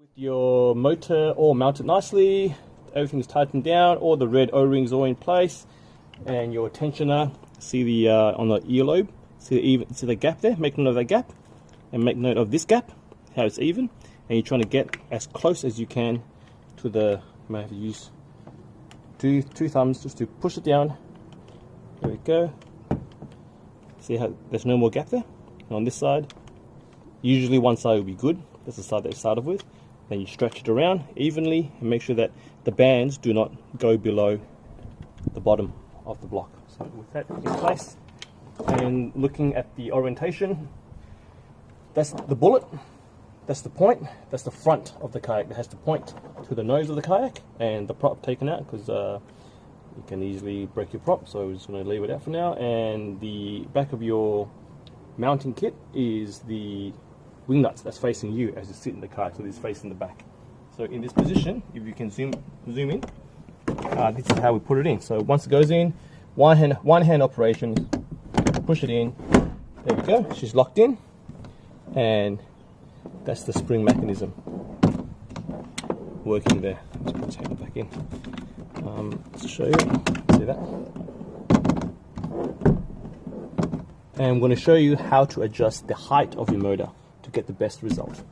With your motor all mounted nicely, everything's tightened down, all the red O-rings all in place, and your tensioner, see the on the earlobe, see the gap there, make note of that gap, and make note of this gap, how it's even, and you're trying to get as close as you can to the, you may have to use two thumbs just to push it down. There we go. See how there's no more gap there? And on this side, usually one side will be good, that's the side that you started with. Then you stretch it around evenly and make sure that the bands do not go below the bottom of the block. So with that in place, and looking at the orientation, that's the bullet, that's the point, that's the front of the kayak that has to point to the nose of the kayak, and the prop taken out because you can easily break your prop, so we're just going to leave it out for now. And the back of your mounting kit is the wing nuts that's facing you as you sit in the kayak, so it's facing the back. So in this position, if you can zoom in, this is how we put it in. So once it goes in, one hand operation, push it in, there we go, she's locked in, and that's the spring mechanism working there. Let's put this hand back in. Let's show you, see that? And I'm going to show you how to adjust the height of your motor to get the best result.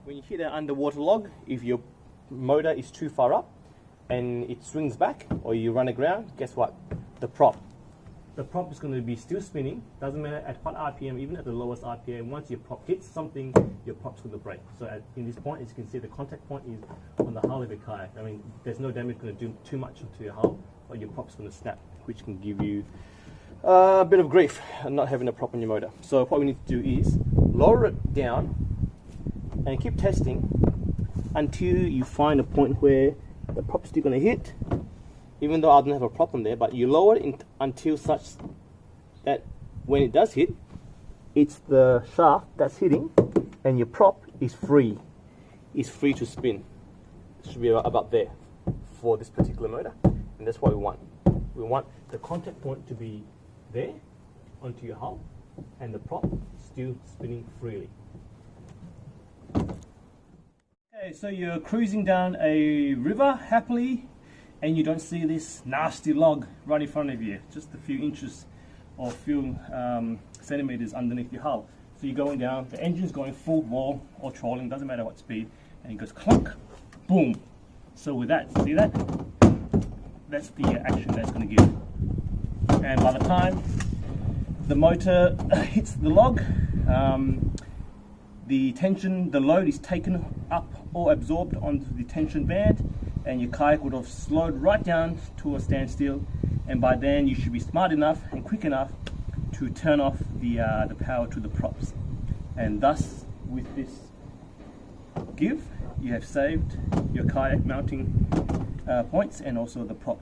When you hit an underwater log, if your motor is too far up and it swings back or you run aground, guess what? The prop is going to be still spinning, doesn't matter at what RPM, even at the lowest RPM. Once your prop hits something, your prop's going to break. So in this point, as you can see, the contact point is on the hull of the kayak. I mean, there's no damage going to do too much to your hull, but your prop's going to snap, which can give you a bit of grief and not having a prop on your motor. So what we need to do is lower it down and keep testing until you find a point where the prop's still going to hit, even though I don't have a prop on there, but you lower it until such that when it does hit, it's the shaft that's hitting and your prop is free to spin. It should be about there for this particular motor, and that's what we want. We want the contact point to be there onto your hull and the prop still spinning freely. Okay, so you're cruising down a river happily and you don't see this nasty log right in front of you, just a few inches or few centimeters underneath your hull. So you're going down, the engine's going full wall or trolling, doesn't matter what speed, and it goes clunk, boom. So with that, see that? That's the action that's going to give. And by the time the motor hits the log, the tension, the load is taken up or absorbed onto the tension band, and your kayak would have slowed right down to a standstill, and by then you should be smart enough and quick enough to turn off the power to the props. And thus, with this give, you have saved your kayak mounting points and also the prop.